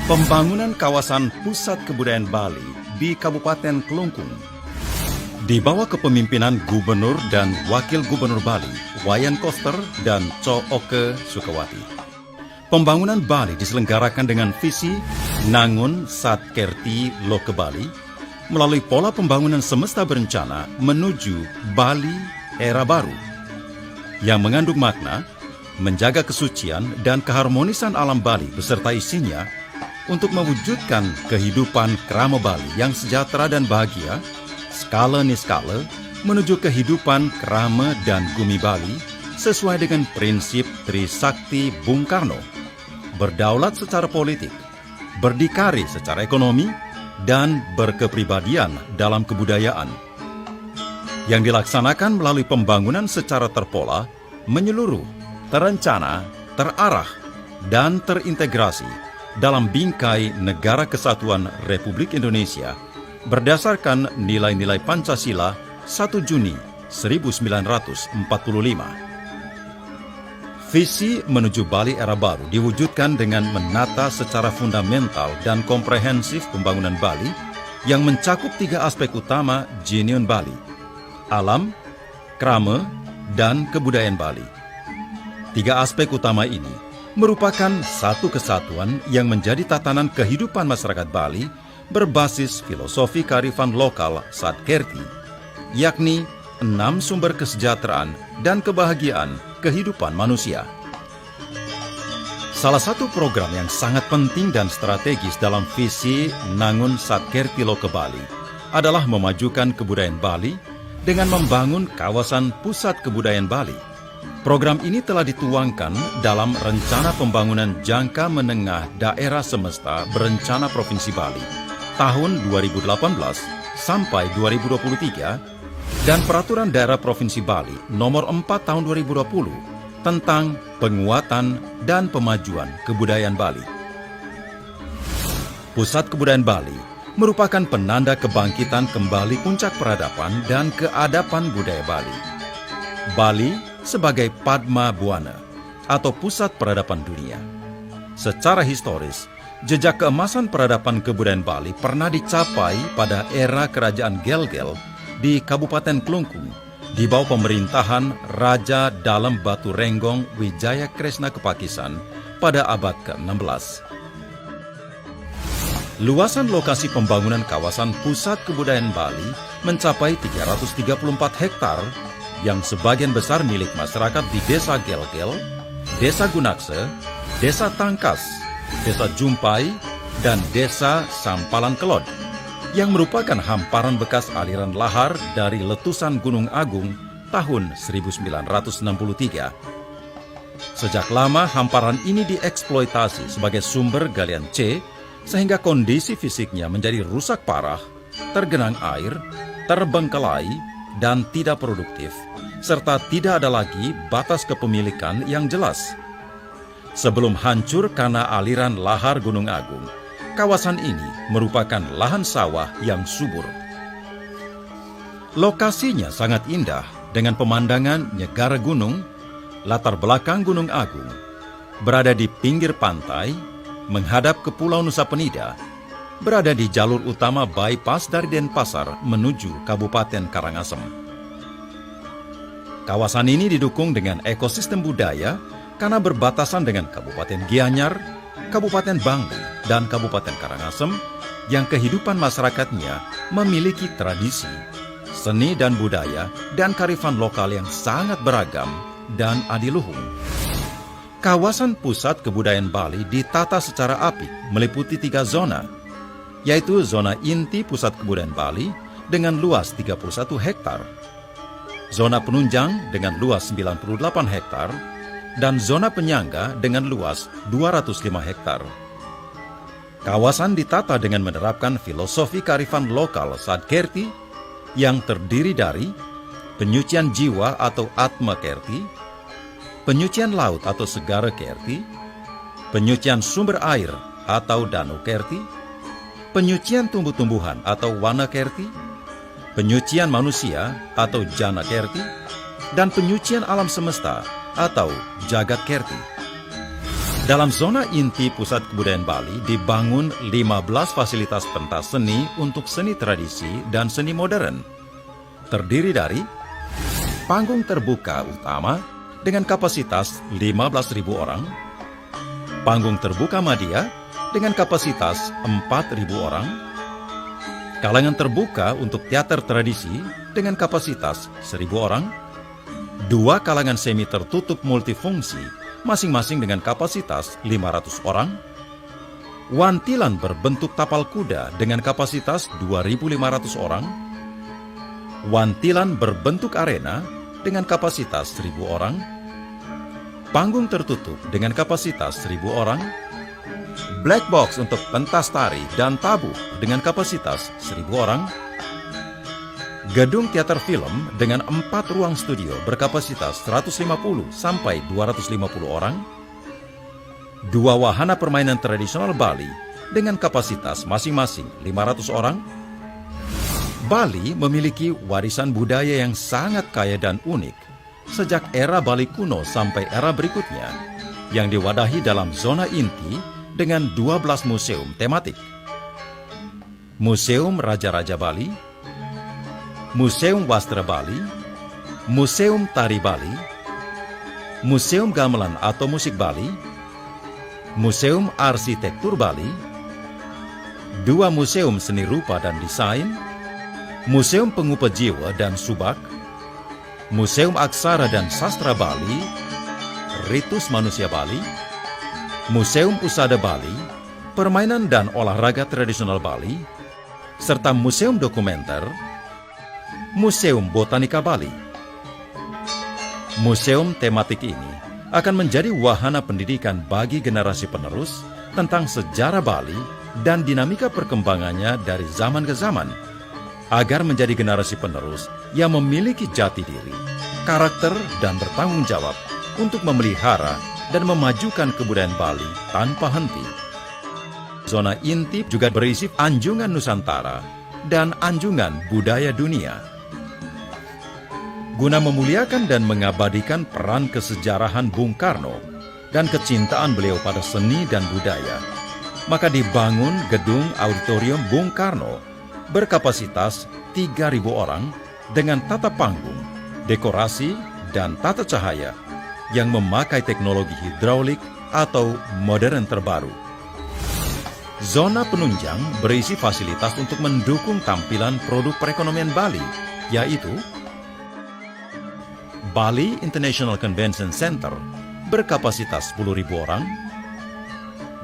Pembangunan kawasan pusat kebudayaan Bali di Kabupaten Kelungkung. Di bawah kepemimpinan Gubernur dan Wakil Gubernur Bali, Wayan Koster dan Cho Oke Sukawati. Pembangunan Bali diselenggarakan dengan visi Nangun Sat Kerti Loke Bali melalui pola pembangunan semesta berencana menuju Bali era baru yang mengandung makna menjaga kesucian dan keharmonisan alam Bali beserta isinya untuk mewujudkan kehidupan krama Bali yang sejahtera dan bahagia, skala niskala, menuju kehidupan krama dan gumi Bali sesuai dengan prinsip Trisakti Bung Karno, berdaulat secara politik, berdikari secara ekonomi, dan berkepribadian dalam kebudayaan. Yang dilaksanakan melalui pembangunan secara terpola, menyeluruh, terencana, terarah, dan terintegrasi dalam bingkai Negara Kesatuan Republik Indonesia berdasarkan nilai-nilai Pancasila 1 Juni 1945. Visi menuju Bali era baru diwujudkan dengan menata secara fundamental dan komprehensif pembangunan Bali yang mencakup 3 aspek utama Jiniun Bali: alam, krama, dan kebudayaan Bali. 3 aspek utama ini merupakan satu kesatuan yang menjadi tatanan kehidupan masyarakat Bali berbasis filosofi kearifan lokal Sat Kerti, yakni 6 sumber kesejahteraan dan kebahagiaan kehidupan manusia. Salah satu program yang sangat penting dan strategis dalam visi Nangun Sat Kerti Loke Bali adalah memajukan kebudayaan Bali dengan membangun kawasan pusat kebudayaan Bali. Program ini telah dituangkan dalam Rencana Pembangunan Jangka Menengah Daerah Semesta Berencana Provinsi Bali tahun 2018 sampai 2023 dan Peraturan Daerah Provinsi Bali Nomor 4 Tahun 2020 tentang penguatan dan pemajuan kebudayaan Bali. Pusat Kebudayaan Bali merupakan penanda kebangkitan kembali puncak peradaban dan keadapan budaya Bali. Bali sebagai Padma Buana atau pusat peradaban dunia. Secara historis, jejak keemasan peradaban kebudayaan Bali pernah dicapai pada era Kerajaan Gel-Gel di Kabupaten Kelungkung di bawah pemerintahan Raja Dalem Batu Renggong Wijaya Kresna Kepakisan pada abad ke-16. Luasan lokasi pembangunan kawasan pusat kebudayaan Bali mencapai 334 hektar yang sebagian besar milik masyarakat di Desa Gel-Gel, Desa Gunakse, Desa Tangkas, Desa Jumpai, dan Desa Sampalan Kelod, yang merupakan hamparan bekas aliran lahar dari letusan Gunung Agung tahun 1963. Sejak lama hamparan ini dieksploitasi sebagai sumber galian C, sehingga kondisi fisiknya menjadi rusak parah, tergenang air, terbengkelai, dan tidak produktif, serta tidak ada lagi batas kepemilikan yang jelas. Sebelum hancur karena aliran lahar Gunung Agung, kawasan ini merupakan lahan sawah yang subur. Lokasinya sangat indah dengan pemandangan Nyegara Gunung, latar belakang Gunung Agung, berada di pinggir pantai, menghadap ke Pulau Nusa Penida, berada di jalur utama bypass dari Denpasar menuju Kabupaten Karangasem. Kawasan ini didukung dengan ekosistem budaya karena berbatasan dengan Kabupaten Gianyar, Kabupaten Bangli, dan Kabupaten Karangasem yang kehidupan masyarakatnya memiliki tradisi, seni dan budaya, dan kearifan lokal yang sangat beragam dan adiluhung. Kawasan pusat kebudayaan Bali ditata secara apik meliputi 3 zona, yaitu zona inti pusat kebudayaan Bali dengan luas 31 hektar, zona penunjang dengan luas 98 hektar, dan zona penyangga dengan luas 205 hektar. Kawasan ditata dengan menerapkan filosofi kearifan lokal Sat Kerti yang terdiri dari penyucian jiwa atau Atma Kerti, penyucian laut atau Segara Kerti, penyucian sumber air atau Danu Kerti, penyucian tumbuh-tumbuhan atau Wana Kerti, penyucian manusia atau Jana Kerti, dan penyucian alam semesta atau Jagat Kerti. Dalam zona inti Pusat Kebudayaan Bali dibangun 15 fasilitas pentas seni untuk seni tradisi dan seni modern. Terdiri dari panggung terbuka utama dengan kapasitas 15.000 orang, panggung terbuka media dengan kapasitas 4.000 orang, kalangan terbuka untuk teater tradisi dengan kapasitas 1.000 orang, dua kalangan semi tertutup multifungsi masing-masing dengan kapasitas 500 orang, wantilan berbentuk tapal kuda dengan kapasitas 2.500 orang, wantilan berbentuk arena dengan kapasitas 1.000 orang, panggung tertutup dengan kapasitas 1.000 orang, black box untuk pentas tari dan tabuh dengan kapasitas 1.000 orang, gedung teater film dengan 4 ruang studio berkapasitas 150 sampai 250 orang, dua wahana permainan tradisional Bali dengan kapasitas masing-masing 500 orang. Bali memiliki warisan budaya yang sangat kaya dan unik sejak era Bali kuno sampai era berikutnya yang diwadahi dalam zona inti dengan 12 museum tematik. Museum Raja-Raja Bali, Museum Wastra Bali, Museum Tari Bali, Museum Gamelan atau Musik Bali, Museum Arsitektur Bali, dua Museum Seni Rupa dan Desain, Museum Pengupa Jiwa dan Subak, Museum Aksara dan Sastra Bali, Ritus Manusia Bali, Museum Pusada Bali, Permainan dan Olahraga Tradisional Bali, serta Museum Dokumenter, Museum Botanika Bali. Museum tematik ini akan menjadi wahana pendidikan bagi generasi penerus tentang sejarah Bali dan dinamika perkembangannya dari zaman ke zaman, agar menjadi generasi penerus yang memiliki jati diri, karakter, dan bertanggung jawab untuk memelihara dan memajukan kebudayaan Bali tanpa henti. Zona inti juga berisi Anjungan Nusantara dan Anjungan Budaya Dunia. Guna memuliakan dan mengabadikan peran kesejarahan Bung Karno dan kecintaan beliau pada seni dan budaya, maka dibangun gedung auditorium Bung Karno berkapasitas 3.000 orang dengan tata panggung, dekorasi, dan tata cahaya yang memakai teknologi hidraulik atau modern terbaru. Zona penunjang berisi fasilitas untuk mendukung tampilan produk perekonomian Bali, yaitu Bali International Convention Center berkapasitas 10.000 orang,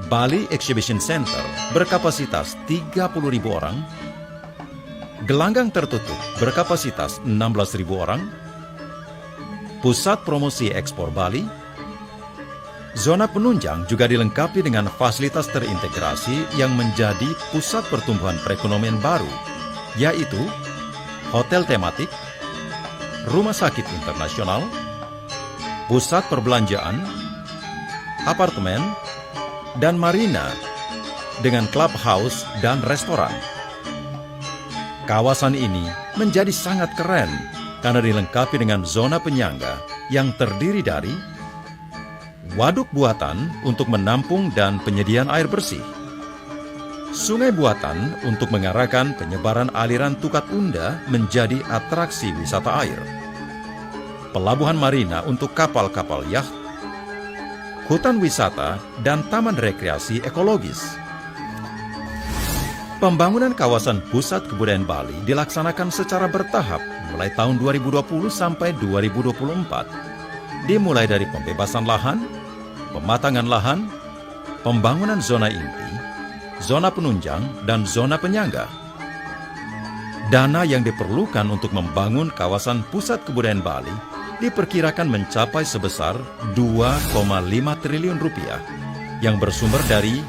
Bali Exhibition Center berkapasitas 30.000 orang, gelanggang tertutup berkapasitas 16.000 orang, Pusat Promosi Ekspor Bali. Zona penunjang juga dilengkapi dengan fasilitas terintegrasi yang menjadi pusat pertumbuhan perekonomian baru, yaitu hotel tematik, rumah sakit internasional, pusat perbelanjaan, apartemen, dan marina dengan clubhouse dan restoran. Kawasan ini menjadi sangat keren karena dilengkapi dengan zona penyangga yang terdiri dari waduk buatan untuk menampung dan penyediaan air bersih, sungai buatan untuk mengarahkan penyebaran aliran Tukat Unda menjadi atraksi wisata air, pelabuhan marina untuk kapal-kapal yacht, hutan wisata, dan taman rekreasi ekologis. Pembangunan kawasan Pusat Kebudayaan Bali dilaksanakan secara bertahap mulai tahun 2020 sampai 2024, dimulai dari pembebasan lahan, pematangan lahan, pembangunan zona inti, zona penunjang, dan zona penyangga. Dana yang diperlukan untuk membangun kawasan Pusat Kebudayaan Bali diperkirakan mencapai sebesar 2,5 triliun rupiah yang bersumber dari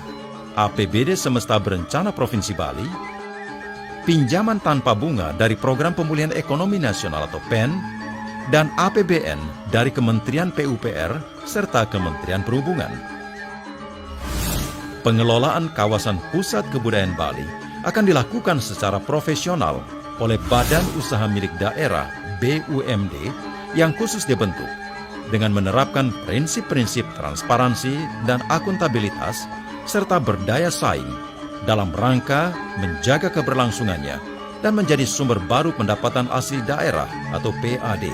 APBD Semesta Berencana Provinsi Bali, pinjaman tanpa bunga dari Program Pemulihan Ekonomi Nasional atau PEN, dan APBN dari Kementerian PUPR serta Kementerian Perhubungan. Pengelolaan kawasan Pusat Kebudayaan Bali akan dilakukan secara profesional oleh Badan Usaha Milik Daerah BUMD yang khusus dibentuk dengan menerapkan prinsip-prinsip transparansi dan akuntabilitas serta berdaya saing dalam rangka menjaga keberlangsungannya dan menjadi sumber baru pendapatan asli daerah atau PAD.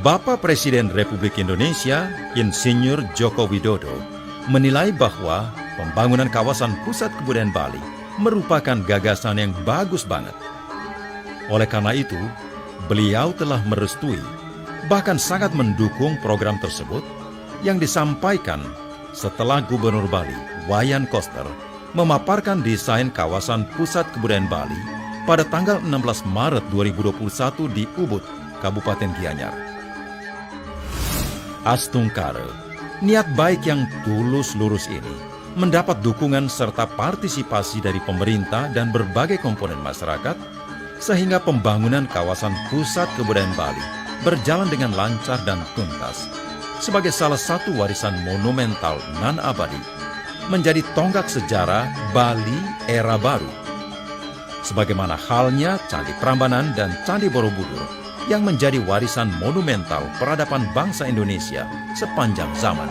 Bapak Presiden Republik Indonesia, Insinyur Joko Widodo, menilai bahwa pembangunan kawasan pusat kebudayaan Bali merupakan gagasan yang bagus banget. Oleh karena itu, beliau telah merestui, bahkan sangat mendukung program tersebut yang disampaikan setelah Gubernur Bali, Wayan Koster, memaparkan desain kawasan pusat kebudayaan Bali pada tanggal 16 Maret 2021 di Ubud, Kabupaten Gianyar. Astungkare, niat baik yang tulus lurus ini mendapat dukungan serta partisipasi dari pemerintah dan berbagai komponen masyarakat, sehingga pembangunan kawasan pusat kebudayaan Bali berjalan dengan lancar dan tuntas sebagai salah satu warisan monumental nan abadi, menjadi tonggak sejarah Bali era baru. Sebagaimana halnya Candi Prambanan dan Candi Borobudur yang menjadi warisan monumental peradaban bangsa Indonesia sepanjang zaman.